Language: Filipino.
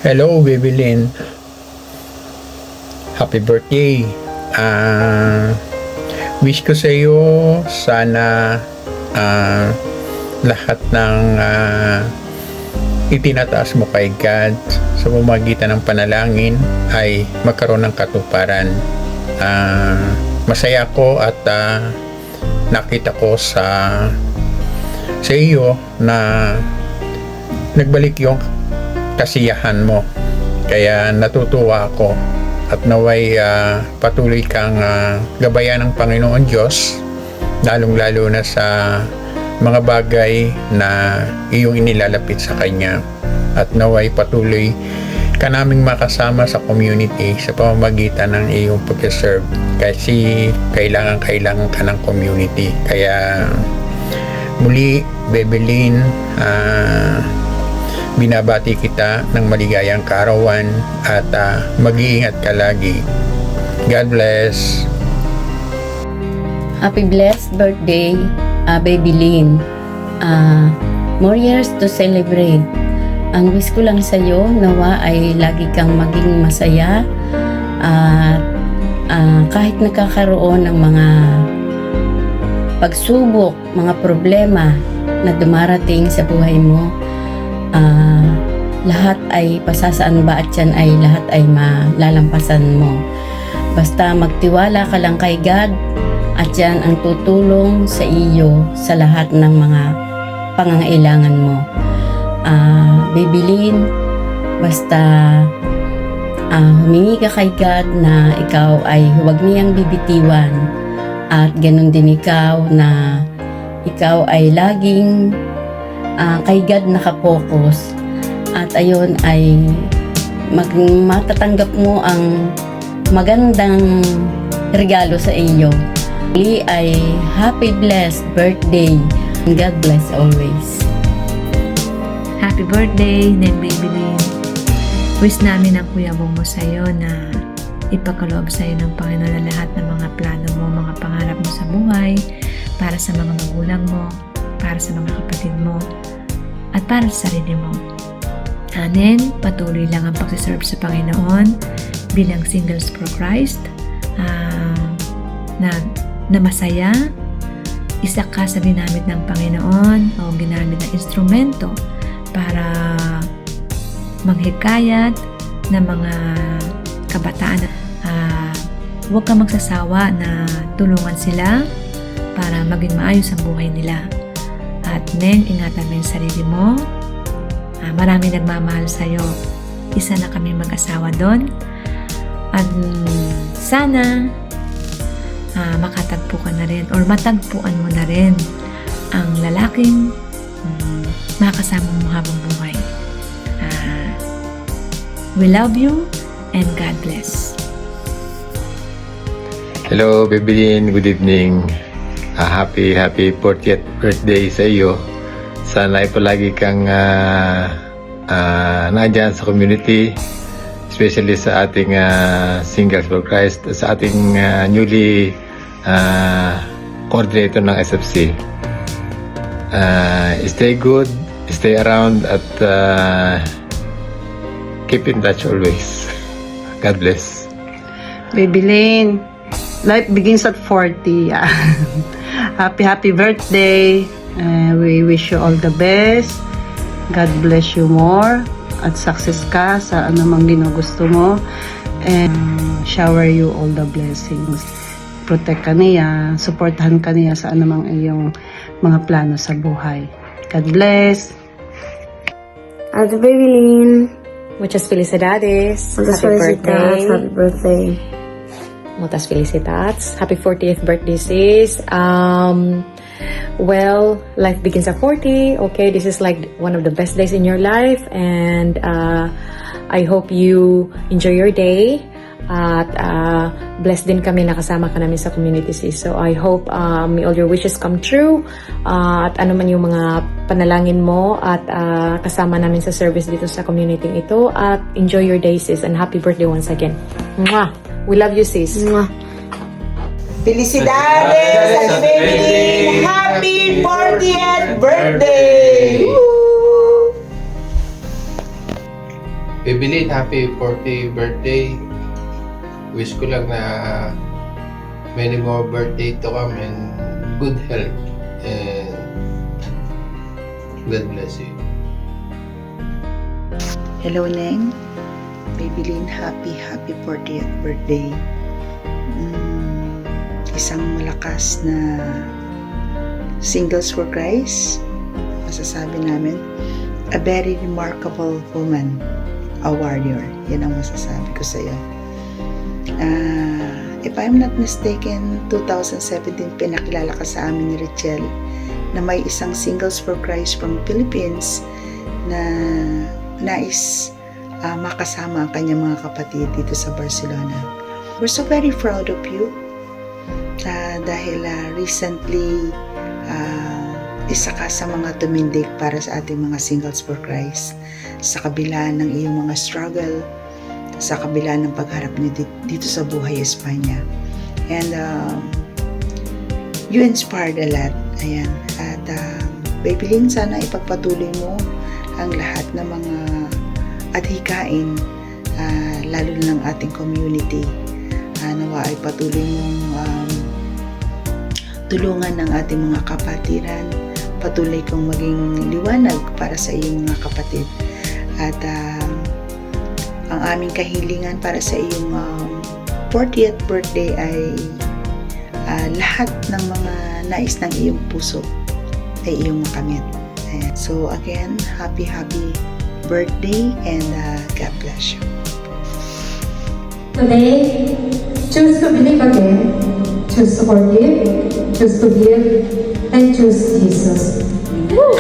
Hello, Bebelin. Happy birthday. Wish ko sa iyo sana lahat ng itinataas mo kay God sa pamamagitan ng panalangin ay magkaroon ng katuparan. Masaya ko at nakita ko sa iyo na nagbalik yung kasiyahan mo. Kaya natutuwa ako at naway patuloy kang gabayan ng Panginoon Diyos, lalong-lalo na sa mga bagay na iyong inilalapit sa Kanya, at naway patuloy ka naming makasama sa community sa pamamagitan ng iyong pag-serve, kasi kailangan ka ng community. Kaya muli, Bebelin, binabati kita ng maligayang kaarawan at mag-iingat ka lagi. God bless. Happy blessed birthday, Bebelin. More years to celebrate. Ang wish ko lang sa iyo, nawa ay lagi kang maging masaya at kahit nakakaroon ng mga pagsubok, mga problema na dumarating sa buhay mo, lahat ay pasasaan ba at yan ay lahat ay malalampasan mo. Basta magtiwala ka lang kay God at yan ang tutulong sa iyo sa lahat ng mga pangangailangan mo. Bebelin, basta humingi ka kay God na ikaw ay huwag niyang bibitiwan, at ganun din ikaw na ikaw ay laging kay God nakapokus, at ayun ay matatanggap mo ang magandang regalo sa iyo. Muli ay happy blessed birthday. God bless always. Happy birthday, Nen Bebelin. Wish namin ang Kuya Bong mo sa'yo na ipagkaloob sa'yo ng Panginoon na lahat ng mga plano mo, mga pangarap mo sa buhay, para sa mga magulang mo, para sa mga kapatid mo, at para sa sarili mo. Nen, patuloy lang ang pagsiserve sa Panginoon bilang Singles for Christ, na masaya. Isa ka sa ginamit ng Panginoon o ginamit na instrumento para manghikayat ng mga kabataan. Huwag ka magsasawa na tulungan sila para maging maayos ang buhay nila. At Nen, ingatan mo yung sarili mo. Marami nagmamahal sa'yo. Isa na kami mag-asawa doon. At sana makatagpo ka na rin or matagpuan mo na rin ang lalaking makasama mo habang buhay. We love you and God bless. Hello, Bebelin. Good evening. Happy 40th birthday sa iyo. Sana ay palagi kang nandyan sa community, especially sa ating Singles for Christ, sa ating newly coordinator ng SFC. Stay good, stay around, at keep in touch always. God bless. Bebelin, life begins at 40. Happy birthday. We wish you all the best. God bless you more at success ka sa anumang ginugusto mo, and shower you all the blessings. Protect ka niya, supportahan ka niya sa anumang iyong mga plano sa buhay. God bless. Ate Bebelin, Muchas felicidades. muchas Happy felicidades. birthday. Happy birthday. Muchas felicidades. Happy 40th birthday, sis. Well, life begins at 40. Okay, this is like one of the best days in your life, and I hope you enjoy your day. At blessed din kami, nakasama ka namin sa community, sis. So I hope may all your wishes come true. At ano man yung mga panalangin mo, at kasama namin sa service dito sa community ito. At enjoy your day, sis, and happy birthday once again. Mwah! We love you, sis. Mwah. Felicidades, Ate Bebelin! Happy 40th birthday! Woo! Bibilin, happy 40th birthday. Wish ko lang na many more birthday to come and good health. And God bless you. Hello, Neng. Babylin, happy 40th birthday. Isang malakas na Singles for Christ. Masasabi namin, a very remarkable woman, a warrior. Yan ang masasabi ko sa iyo. If I'm not mistaken, 2017 pinakilala ka sa amin ni Richelle na may isang Singles for Christ from Philippines na nais makasama ang kanyang mga kapatid dito sa Barcelona. We're so very proud of you dahil recently isa ka sa mga tumindig para sa ating mga Singles for Christ sa kabila ng iyong mga struggle, sa kabila ng pagharap niyo dito sa buhay Espanya. And you inspired a lot. Ayan. At Babylin, sana ipagpatuloy mo ang lahat ng mga adhikain, lalo na ng ating community. Nawa ay patuloy mong tulungan ng ating mga kapatiran, patuloy kong maging liwanag para sa iyong mga kapatid. At ang aming kahilingan para sa iyong 40th birthday ay lahat ng mga nais ng iyong puso ay iyong makamit. So again, happy birthday and God bless you. Today, choose to believe again, choose to forgive, choose to give, and choose Jesus. Woo!